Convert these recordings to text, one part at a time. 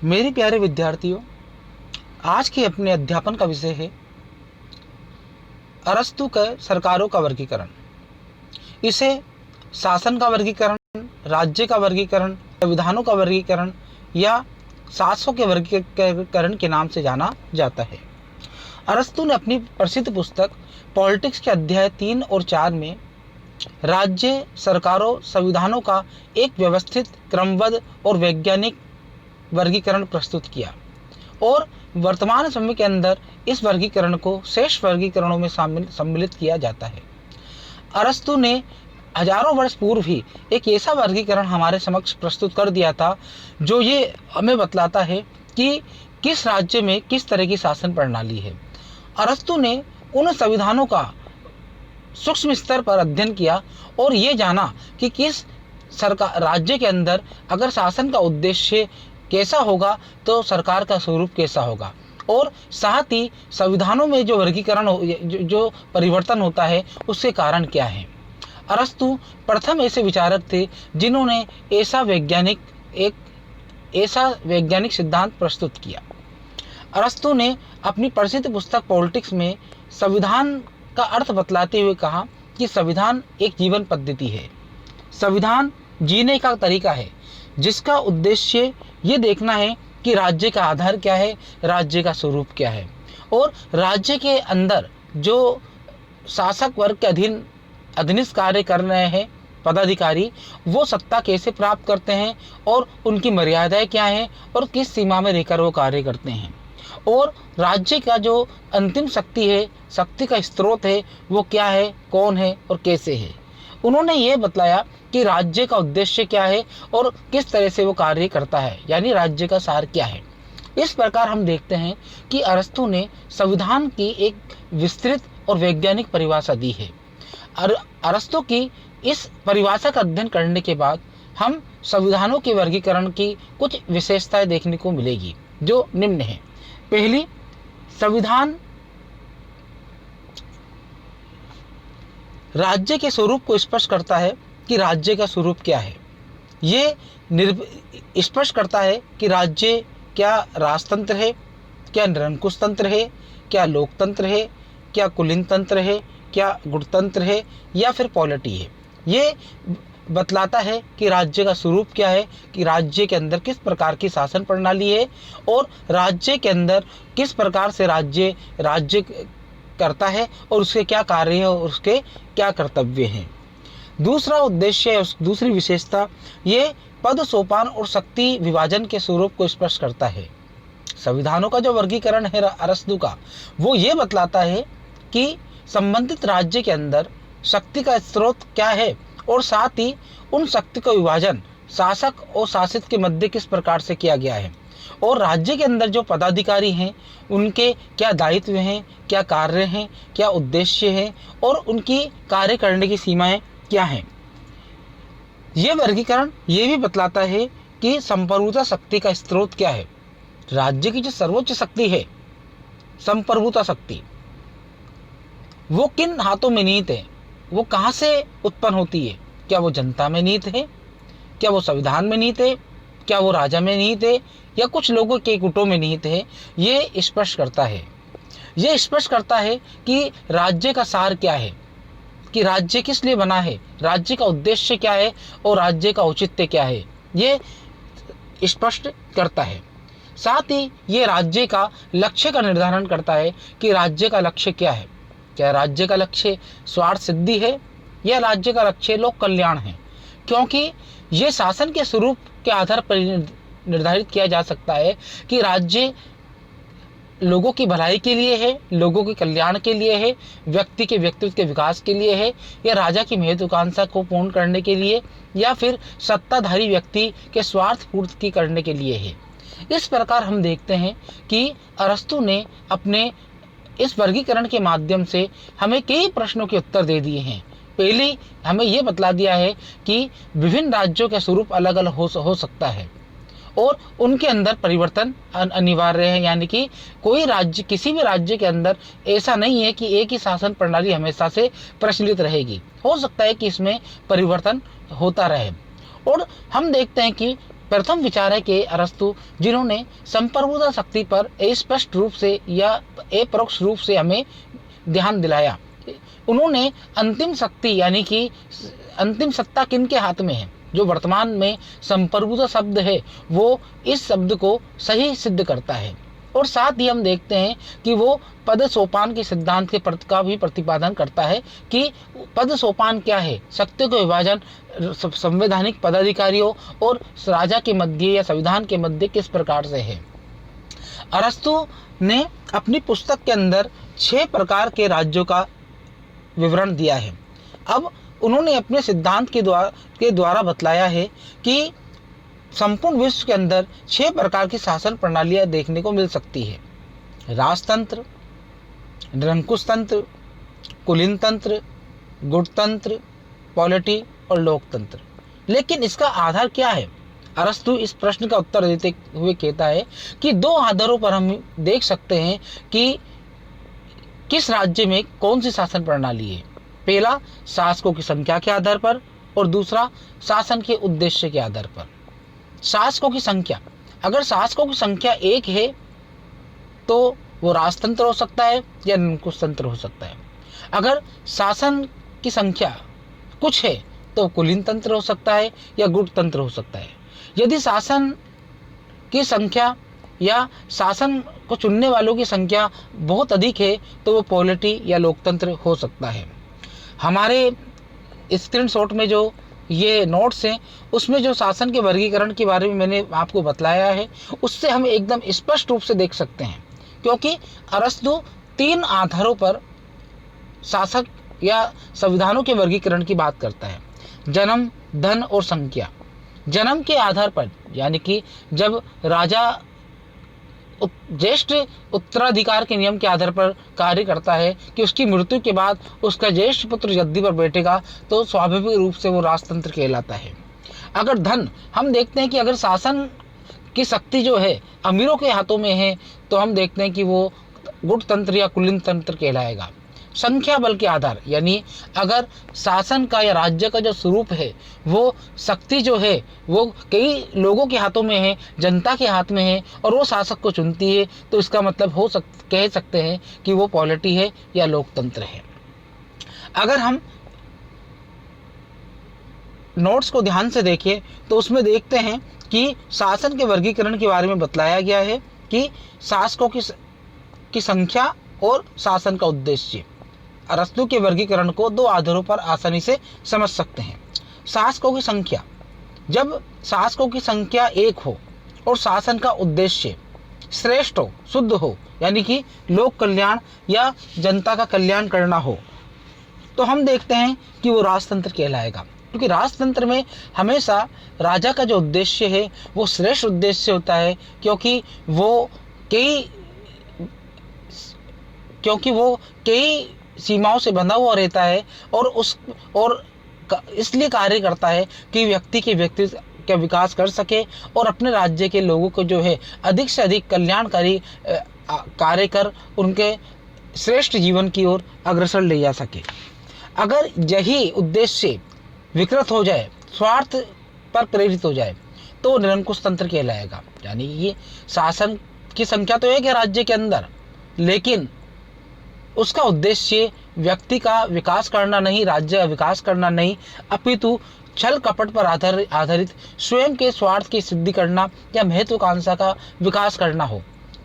मेरे प्यारे विद्यार्थियों, आज के अपने अध्यापन का विषय है अरस्तु के सरकारों का वर्गीकरण। इसे शासन का वर्गीकरण, राज्य का वर्गीकरण, संविधानों का वर्गीकरण या शासकों के वर्गीकरण के नाम से जाना जाता है। अरस्तु ने अपनी प्रसिद्ध पुस्तक पॉलिटिक्स के अध्याय 3 और 4 में राज्य, सरकारों, संविधानों का एक व्यवस्थित, क्रमबद्ध और वैज्ञानिक वर्गीकरण प्रस्तुत किया और वर्तमान समय के अंदर इस वर्गीकरण को शेष वर्गीकरणों में सम्मिलित किया जाता है। अरस्तु ने हजारों वर्ष पूर्व ही एक ऐसा वर्गीकरण हमारे समक्ष प्रस्तुत कर दिया था जो ये हमें बतलाता है कि किस राज्य में किस तरह की शासन प्रणाली है। अरस्तु ने उन संविधानों का सूक्ष्म स्तर पर अध्ययन किया और ये जाना कि किस सरकार राज्य के अंदर अगर शासन का उद्देश्य कैसा होगा तो सरकार का स्वरूप कैसा होगा, और साथ ही संविधानों में जो वर्गीकरण जो परिवर्तन होता है उसके कारण क्या है। अरस्तु प्रथम ऐसे विचारक थे जिन्होंने ऐसा वैज्ञानिक सिद्धांत प्रस्तुत किया। अरस्तु ने अपनी प्रसिद्ध पुस्तक पॉलिटिक्स में संविधान का अर्थ बतलाते हुए कहा कि संविधान एक जीवन पद्धति है, संविधान जीने का तरीका है जिसका उद्देश्य ये देखना है कि राज्य का आधार क्या है, राज्य का स्वरूप क्या है, और राज्य के अंदर जो शासक वर्ग के अधीनस्थ कार्य कर रहे हैं पदाधिकारी, वो सत्ता कैसे प्राप्त करते हैं और उनकी मर्यादाएं क्या हैं और किस सीमा में रहकर वो कार्य करते हैं, और राज्य का जो अंतिम शक्ति है, शक्ति का स्रोत है, वो क्या है, कौन है और कैसे है। उन्होंने ये बतलाया कि राज्य का उद्देश्य क्या है और किस तरह से वो कार्य करता है, यानी राज्य का सार क्या है। इस प्रकार हम देखते हैं कि अरस्तु ने संविधान की एक विस्तृत और वैज्ञानिक परिभाषा दी है। अरस्तु की इस परिभाषा का अध्ययन करने के बाद हम संविधानों के वर्गीकरण की कुछ विशेषताएं देखने को मिलेगी जो निम्न है। पहली, संविधान राज्य के स्वरूप को स्पष्ट करता है कि राज्य का स्वरूप क्या है। ये स्पष्ट करता है कि राज्य क्या राजतंत्र है, क्या निरंकुश तंत्र है, क्या लोकतंत्र है, क्या कुलीन तंत्र है, क्या गुणतंत्र है या फिर पॉलिटी है। ये बतलाता है कि राज्य का स्वरूप क्या है, कि राज्य के अंदर किस प्रकार की शासन प्रणाली है और राज्य के अंदर किस प्रकार से राज्य करता है और उसके क्या कार्य है और उसके क्या कर्तव्य हैं। दूसरा उद्देश्य, दूसरी विशेषता, ये पद, सोपान और शक्ति विभाजन के स्वरूप को स्पष्ट करता है। संविधानों का जो वर्गीकरण है अरस्तु का, वो ये बतलाता है कि संबंधित राज्य के अंदर शक्ति का स्रोत क्या है और साथ ही उन शक्ति का विभाजन शासक और शासित के मध्य किस प्रकार से किया गया है, और राज्य के अंदर जो पदाधिकारी हैं उनके क्या दायित्व हैं, क्या कार्य हैं, क्या उद्देश्य हैं और उनकी कार्य करने की सीमाएं क्या हैं। यह वर्गीकरण ये भी बतलाता है कि संप्रभुता शक्ति का स्रोत क्या है। राज्य की जो सर्वोच्च शक्ति है, संप्रभुता शक्ति, वो किन हाथों में निहित है, वो कहाँ से उत्पन्न होती है। क्या वो जनता में निहित है, क्या वो संविधान में निहित है, क्या वो राजा में निहित है या कुछ लोगों के गुटों में निहित है। ये स्पष्ट करता है, ये स्पष्ट करता है कि राज्य का सार क्या है, कि राज्य किस लिए बना है, राज्य का उद्देश्य क्या है और राज्य का औचित्य क्या है, ये स्पष्ट करता है। साथ ही ये राज्य का लक्ष्य का निर्धारण करता है कि राज्य का लक्ष्य क्या है। क्या राज्य का लक्ष्य स्वार्थ सिद्धि है या राज्य का लक्ष्य लोक कल्याण है, क्योंकि ये शासन के स्वरूप के आधार पर निर्धारित किया जा सकता है कि राज्य लोगों की भलाई के लिए है, लोगों के कल्याण के लिए है, व्यक्ति के व्यक्तित्व के विकास के लिए है, या राजा की महत्वाकांक्षा को पूर्ण करने के लिए, या फिर सत्ताधारी व्यक्ति के स्वार्थ पूर्ति करने के लिए है। इस प्रकार हम देखते हैं कि अरस्तु ने अपने इस वर्गीकरण के माध्यम से हमें कई प्रश्नों के उत्तर दे दिए हैं। पहले हमें यह बतला दिया है कि विभिन्न राज्यों का स्वरूप अलग अलग हो सकता है और उनके अंदर परिवर्तन अनिवार्य है, यानी कि कोई राज्य, किसी भी राज्य के अंदर ऐसा नहीं है कि एक ही शासन प्रणाली हमेशा से प्रचलित रहेगी। हो सकता है कि इसमें परिवर्तन होता रहे। और हम देखते हैं कि प्रथम विचार है कि अरस्तु, जिन्होंने संप्रभुता शक्ति पर स्पष्ट रूप से या अपरोक्ष रूप से हमें ध्यान दिलाया। उन्होंने अंतिम शक्ति यानी कि अंतिम सत्ता किनके हाथ में है, जो वर्तमान में संप्रभुता शब्द है वो इस शब्द को सही सिद्ध करता है। और साथ ही हम देखते हैं कि वो पद सोपान के सिद्धांत के का भी प्रतिपादन करता है कि पद सोपान क्या है, शक्ति का विभाजन संवैधानिक पदाधिकारियों और राजा के मध्य या संविधान के मध्य किस प्रकार से है। अरस्तु ने अपनी पुस्तक के अंदर 6 प्रकार के राज्यों का विवरण दिया है। अब उन्होंने अपने सिद्धांत के द्वारा बतलाया है कि संपूर्ण विश्व के अंदर 6 प्रकार की शासन प्रणालियां देखने को मिल सकती है। राजतंत्र, निरंकुश तंत्र, कुलीन तंत्र, गुटतंत्र, पॉलिटी और लोकतंत्र। लेकिन इसका आधार क्या है? अरस्तु इस प्रश्न का उत्तर देते हुए कहता है कि 2 आधारों पर हम देख सकते हैं कि किस राज्य में कौन सी शासन प्रणाली है। पहला शासकों की संख्या के आधार पर और दूसरा शासन के उद्देश्य के आधार पर। शासकों की संख्या, अगर शासकों की संख्या 1 है तो वो राजतंत्र हो सकता है या निरंकुश तंत्र हो सकता है। अगर शासन की संख्या कुछ है तो कुलीन तंत्र हो सकता है या गुटतंत्र हो सकता है। यदि शासन की संख्या या शासन को चुनने वालों की संख्या बहुत अधिक है तो वो पॉलिटी या लोकतंत्र हो सकता है। हमारे स्क्रीनशॉट में जो ये नोट्स हैं उसमें जो शासन के वर्गीकरण के बारे में मैंने आपको बतलाया है उससे हम एकदम स्पष्ट रूप से देख सकते हैं, क्योंकि अरस्तु 3 आधारों पर शासक या संविधानों के वर्गीकरण की बात करता है। जन्म, धन और संख्या। जन्म के आधार पर यानी कि जब राजा ज्येष्ठ उत्तराधिकार के नियम के आधार पर कार्य करता है कि उसकी मृत्यु के बाद उसका ज्येष्ठ पुत्र गद्दी पर बैठेगा तो स्वाभाविक रूप से वो राजतंत्र कहलाता है। अगर धन, हम देखते हैं कि अगर शासन की शक्ति जो है अमीरों के हाथों में है तो हम देखते हैं कि वो गुटतंत्र या कुलीन तंत्र कहलाएगा। संख्या बल के आधार, यानी अगर शासन का या राज्य का जो स्वरूप है वो शक्ति जो है वो कई लोगों के हाथों में है, जनता के हाथ में है और वो शासक को चुनती है तो इसका मतलब कह सकते हैं कि वो पॉलिटी है या लोकतंत्र है। अगर हम नोट्स को ध्यान से देखें तो उसमें देखते हैं कि शासन के वर्गीकरण के बारे में बतलाया गया है कि शासकों की संख्या और शासन का उद्देश्य। अरस्तु के वर्गीकरण को 2 आधारों पर आसानी से समझ सकते हैं। शासकों की संख्या, जब शासकों की संख्या 1 हो और शासन का उद्देश्य श्रेष्ठ हो, शुद्ध हो, यानी कि लोक कल्याण या जनता का कल्याण करना हो, तो हम देखते हैं कि वो राजतंत्र कहलाएगा। क्योंकि राजतंत्र में हमेशा राजा का जो उद्देश्य है वो श्रेष्ठ उद्देश्य होता है, क्योंकि वो कई सीमाओं से बंधा हुआ रहता है और इसलिए कार्य करता है कि व्यक्ति के व्यक्तित्व का विकास कर सके और अपने राज्य के लोगों को जो है अधिक से अधिक कल्याणकारी कार्य कर उनके श्रेष्ठ जीवन की ओर अग्रसर ले जा सके। अगर यही उद्देश्य विकृत हो जाए, स्वार्थ पर प्रेरित हो जाए, तो निरंकुश तंत्र कहलाएगा। यानी ये शासन की संख्या तो एक है राज्य के अंदर, लेकिन उसका उद्देश्य व्यक्ति का विकास करना नहीं, राज्य का विकास करना नहीं, अपितु छल कपट पर आधारित स्वयं के स्वार्थ की सिद्धि करना या महत्वाकांक्षा का विकास करना हो,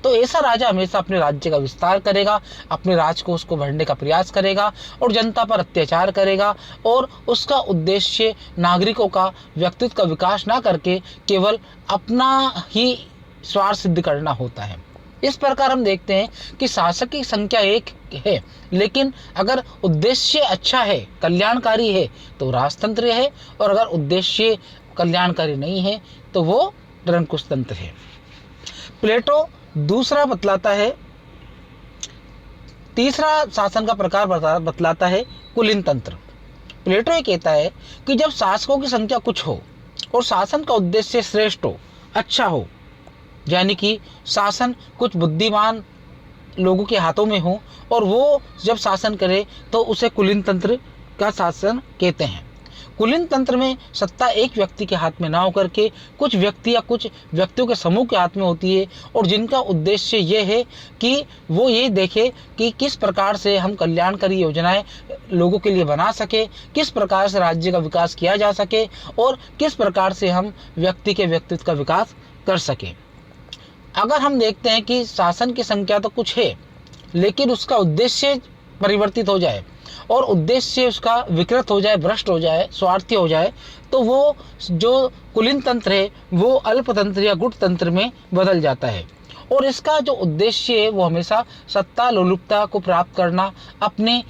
तो ऐसा राजा हमेशा अपने राज्य का विस्तार करेगा, अपने राज को उसको बढ़ने का प्रयास करेगा और जनता पर अत्याचार करेगा और उसका उद्देश्य नागरिकों का व्यक्तित्व का विकास ना करके केवल अपना ही स्वार्थ सिद्ध करना होता है। इस प्रकार हम देखते हैं कि शासक की संख्या 1 है, लेकिन अगर उद्देश्य अच्छा है, कल्याणकारी है तो राजतंत्र है, और अगर उद्देश्य कल्याणकारी नहीं है तो वो निरंकुश तंत्र है। प्लेटो दूसरा बतलाता है, तीसरा शासन का प्रकार बतलाता है कुलीन तंत्र। प्लेटो ये कहता है कि जब शासकों की संख्या कुछ हो और शासन का उद्देश्य श्रेष्ठ हो, अच्छा हो, यानी कि शासन कुछ बुद्धिमान लोगों के हाथों में हो और वो जब शासन करे तो उसे कुलीन तंत्र का शासन कहते हैं। कुलीन तंत्र में सत्ता एक व्यक्ति के हाथ में ना होकर के कुछ व्यक्ति या कुछ व्यक्तियों के समूह के हाथ में होती है, और जिनका उद्देश्य ये है कि वो ये देखे कि किस प्रकार से हम कल्याणकारी योजनाएं लोगों के लिए बना सके, किस प्रकार से राज्य का विकास किया जा सके, और किस प्रकार से हम व्यक्ति के व्यक्तित्व का विकास कर सकें। अगर हम देखते हैं कि शासन की संख्या तो कुछ है, लेकिन उसका उद्देश्य परिवर्तित हो जाए और उद्देश्य उसका विकृत हो जाए, भ्रष्ट हो जाए, स्वार्थी हो जाए, तो वो जो कुलीन तंत्र है वो अल्पतंत्र या गुट तंत्र में बदल जाता है। और इसका जो उद्देश्य है वो हमेशा सत्ता लोलुपता को प्राप्त करना, अपने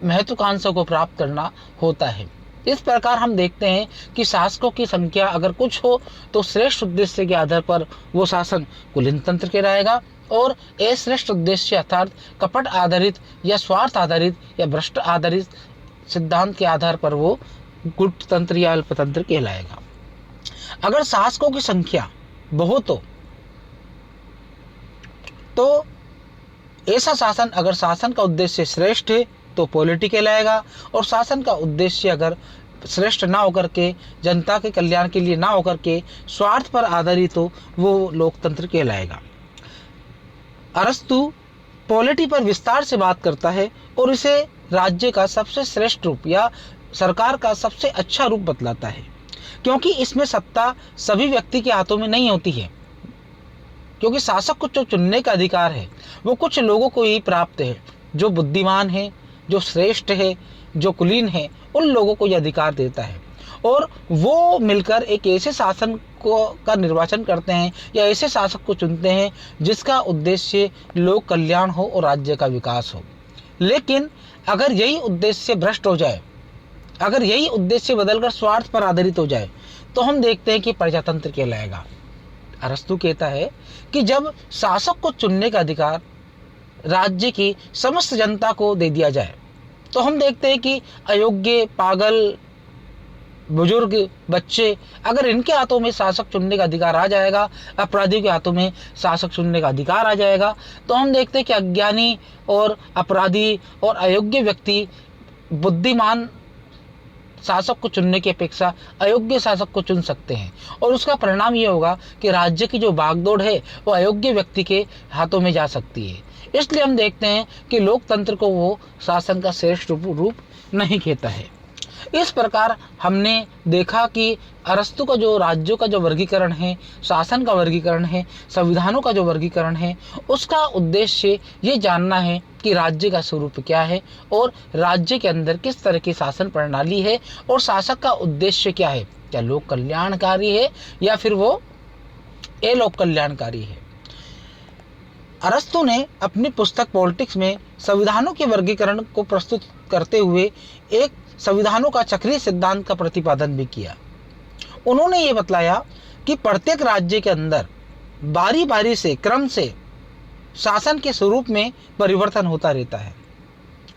महत्वाकांक्षा को प्राप्त करना होता है। इस प्रकार हम देखते हैं कि शासकों की संख्या अगर कुछ हो तो श्रेष्ठ उद्देश्य के आधार पर वो शासन कुलीन तंत्र कहलाएगा, और अश्रेष्ठ उद्देश्य अर्थात कपट आधारित या स्वार्थ आधारित या भ्रष्ट आधारित सिद्धांत के आधार पर वो गुट तंत्र या अल्पतंत्र कहलाएगा। अगर शासकों की संख्या बहुत हो तो ऐसा शासन, अगर शासन का उद्देश्य श्रेष्ठ है तो पॉलिटी कहलाएगा, और शासन का उद्देश्य अगर श्रेष्ठ ना होकर के, जनता के कल्याण के लिए ना होकर के स्वार्थ पर आधारित हो, वो लोकतंत्र कहलाएगा। अरस्तु पॉलिटी पर विस्तार से बात करता है और इसे राज्य का सबसे श्रेष्ठ रूप या सरकार का सबसे अच्छा रूप बतलाता है, क्योंकि इसमें सत्ता सभी व्यक्ति के हाथों में नहीं होती है, क्योंकि शासक को जो चुनने का अधिकार है वो कुछ लोगों को ही प्राप्त है। जो बुद्धिमान है, जो श्रेष्ठ है, जो कुलीन है, उन लोगों को यह अधिकार देता है, और वो मिलकर एक ऐसे शासन का निर्वाचन करते हैं या ऐसे शासक को चुनते हैं जिसका उद्देश्य लोक कल्याण हो और राज्य का विकास हो। लेकिन अगर यही उद्देश्य भ्रष्ट हो जाए, अगर यही उद्देश्य बदलकर स्वार्थ पर आधारित हो जाए, तो हम देखते हैं कि प्रजातंत्र कहलाएगा। अरस्तु कहता है कि जब शासक को चुनने का अधिकार राज्य की समस्त जनता को दे दिया जाए, तो हम देखते हैं कि अयोग्य, पागल, बुजुर्ग, बच्चे, अगर इनके हाथों में शासक चुनने का अधिकार आ जाएगा, अपराधियों के हाथों में शासक चुनने का अधिकार आ जाएगा, तो हम देखते हैं कि अज्ञानी और अपराधी और अयोग्य व्यक्ति बुद्धिमान शासक को चुनने की अपेक्षा अयोग्य शासक को चुन सकते हैं, और उसका परिणाम ये होगा कि राज्य की जो भागदौड़ है वो अयोग्य व्यक्ति के हाथों में जा सकती है। इसलिए हम देखते हैं कि लोकतंत्र को वो शासन का श्रेष्ठ रूप नहीं कहता है। इस प्रकार हमने देखा कि अरस्तु का जो राज्यों का जो वर्गीकरण है, शासन का वर्गीकरण है, संविधानों का जो वर्गीकरण है, उसका उद्देश्य ये जानना है कि राज्य का स्वरूप क्या है और राज्य के अंदर किस तरह की शासन प्रणाली है, और शासक का उद्देश्य क्या है, क्या लोक कल्याणकारी है या फिर वो अलोक कल्याणकारी है। अरस्तु ने अपनी पुस्तक पॉलिटिक्स में संविधानों के वर्गीकरण को प्रस्तुत करते हुए एक संविधानों का चक्रीय सिद्धांत का प्रतिपादन भी किया। उन्होंने ये बतलाया कि प्रत्येक राज्य के अंदर बारी बारी से, क्रम से शासन के स्वरूप में परिवर्तन होता रहता है।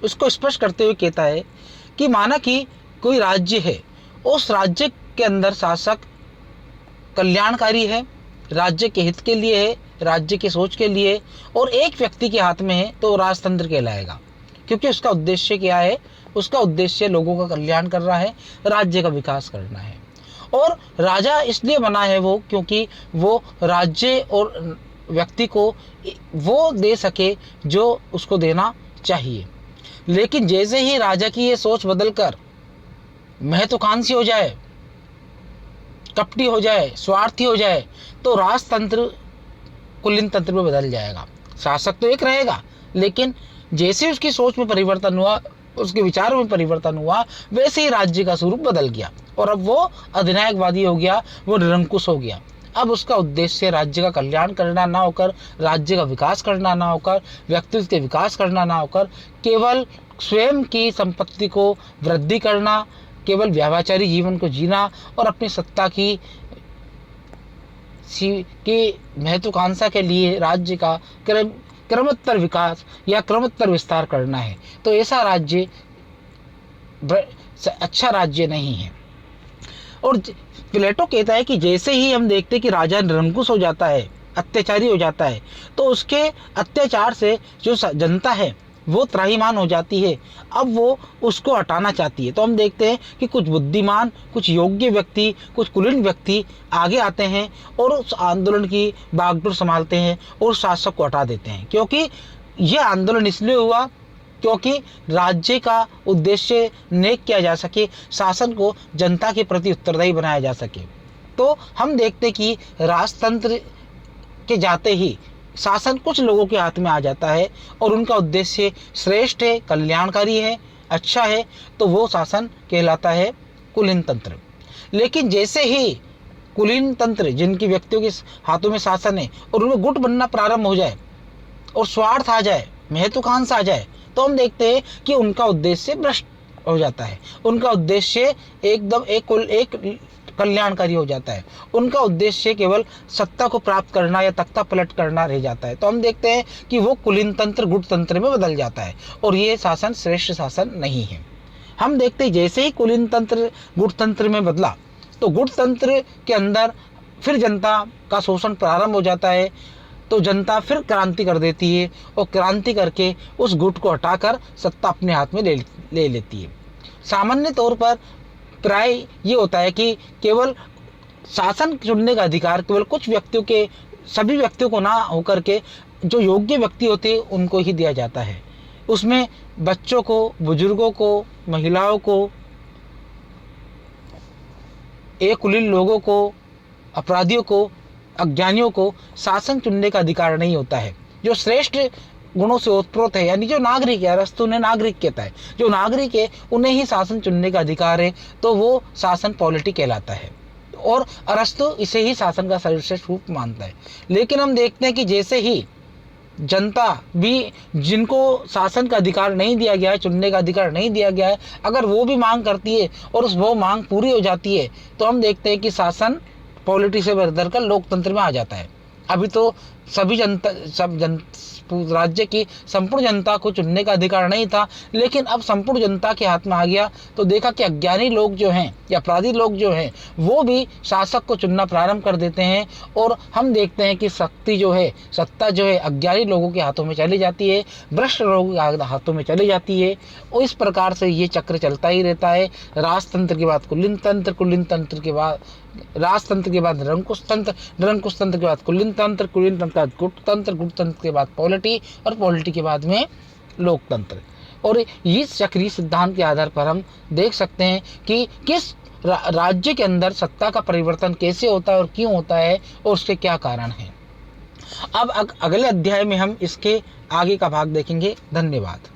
उसको स्पष्ट करते हुए कहता है कि माना कि कोई राज्य है, उस राज्य के अंदर शासक कल्याणकारी है, राज्य के हित के लिए है, राज्य की सोच के लिए, और एक व्यक्ति के हाथ में है तो राजतंत्र कहलाएगा, क्योंकि उसका उद्देश्य क्या है, उसका उद्देश्य लोगों का कल्याण करना है, राज्य का विकास करना है। और राजा इसलिए बना है वो क्योंकि वो राज्य और व्यक्ति को वो दे सके जो उसको देना चाहिए। लेकिन जैसे ही राजा की ये सोच बदलकर महत्वाकांक्षी हो जाए, कपटी हो जाए, स्वार्थी हो जाए, तो राजतंत्र कुलीन तंत्र में बदल जाएगा। शासक तो एक रहेगा, लेकिन जैसे उसकी सोच में परिवर्तन हुआ, उसके विचारों में परिवर्तन हुआ, वैसे ही राज्य का स्वरूप बदल गया, और अब वो अधिनायकवादी हो गया, वो निरंकुश हो गया। अब उसका उद्देश्य राज्य का कल्याण करना ना होकर, राज्य का विकास करना ना होकर, व्यक्तित्व के विकास करना ना होकर, केवल स्वयं की संपत्ति को वृद्धि करना, केवल व्यावचारी जीवन को जीना और अपनी सत्ता की महत्वाकांक्षा के लिए राज्य का क्रमोत्तर विकास या क्रमोत्तर विस्तार करना है। तो ऐसा राज्य अच्छा राज्य नहीं है। और प्लेटो कहता है कि जैसे ही हम देखते हैं कि राजा निरंकुश हो जाता है, अत्याचारी हो जाता है, तो उसके अत्याचार से जो जनता है वो त्राहिमाम हो जाती है, अब वो उसको हटाना चाहती है। तो हम देखते हैं कि कुछ बुद्धिमान, कुछ योग्य व्यक्ति, कुछ कुलीन व्यक्ति आगे आते हैं और उस आंदोलन की बागडोर संभालते हैं और शासक को हटा देते हैं। क्योंकि यह आंदोलन इसलिए हुआ क्योंकि राज्य का उद्देश्य नेक किया जा सके, शासन को जनता के प्रति उत्तरदायी बनाया जा सके। तो हम देखते कि राजतंत्र के जाते ही शासन कुछ लोगों के हाथ में आ जाता है और उनका उद्देश्य श्रेष्ठ है, कल्याणकारी है, अच्छा है, तो वो शासन कहलाता है कुलीन तंत्र। लेकिन जैसे ही कुलीन तंत्र, जिनकी व्यक्तियों के हाथों में शासन है, और उनमें गुट बनना प्रारंभ हो जाए और स्वार्थ आ जाए, महत्वाकांक्षा आ जाए, तो हम देखते हैं कि उनका उद्देश्य भ्रष्ट हो जाता है। उनका उद्देश्य एकदम एक कल्याणकारी हो जाता है। उनका उद्देश्य केवल सत्ता को प्राप्त करना या तख्ता पलट करना रह जाता है। तो हम देखते हैं कि वो कुलीन तंत्र गुट तंत्र में बदल जाता है और ये शासन श्रेष्ठ शासन नहीं है। हम देखते हैं जैसे ही कुलीन तंत्र गुट तंत्र में बदला, तो गुट तंत्र के अंदर फिर जनता का शोषण प्रारंभ हो जाता है। तो जनता फिर क्रांति कर देती है और क्रांति करके उस गुट को हटाकर सत्ता अपने हाथ में ले लेती है। सामान्य तौर पर प्राय ये होता है कि केवल शासन चुनने का अधिकार केवल कुछ व्यक्तियों के, सभी व्यक्तियों को ना होकर के जो योग्य व्यक्ति होते हैं उनको ही दिया जाता है। उसमें बच्चों को, बुजुर्गों को, महिलाओं को, एक कुलीन लोगों को, अपराधियों को, अज्ञानियों को शासन चुनने का अधिकार नहीं होता है। जो श्रेष्ठ गुणों से ओतप्रोत है, यानी जो नागरिक है, अरस्तु ने नागरिक कहता है, जो नागरिक है उन्हें ही शासन चुनने का अधिकार है, तो वो शासन पॉलिटी कहलाता है और अरस्तु इसे ही शासन का सर्वश्रेष्ठ रूप मानता है। लेकिन हम देखते हैं कि जैसे ही जनता भी, जिनको शासन का अधिकार नहीं दिया गया है, चुनने का अधिकार नहीं दिया गया है, अगर वो भी मांग करती है और वो मांग पूरी हो जाती है, तो हम देखते हैं कि शासन पॉलिटी से बदल कर लोकतंत्र में आ जाता है। अभी तो राज्य की संपूर्ण जनता को चुनने का अधिकार नहीं था, लेकिन अब संपूर्ण जनता के हाथ में आ गया, तो देखा कि अज्ञानी लोग जो हैं या अपराधी लोग जो हैं वो भी शासक को चुनना प्रारंभ कर देते हैं और हम देखते हैं कि शक्ति जो है, सत्ता जो है अज्ञानी लोगों के हाथों में चली जाती है, भ्रष्ट लोगों के हाथों में चली जाती है और इस प्रकार से ये चक्र चलता ही रहता है। राजतंत्र के बाद कुलीन तंत्र, कुलीन तंत्र के बाद राजतंत्र के बाद निरंकुश तंत्र, निरंकुश तंत्र के बाद कुलीन तंत्र, कुलीन तंत्र के बाद गुट तंत्र, गुट तंत्र के बाद पॉलिटी और पॉलिटी के बाद में लोकतंत्र। और इस चक्रीय सिद्धांत के आधार पर हम देख सकते हैं कि किस राज्य के अंदर सत्ता का परिवर्तन कैसे होता है और क्यों होता है और उसके क्या कारण हैं। अब अगले अध्याय में हम इसके आगे का भाग देखेंगे। धन्यवाद।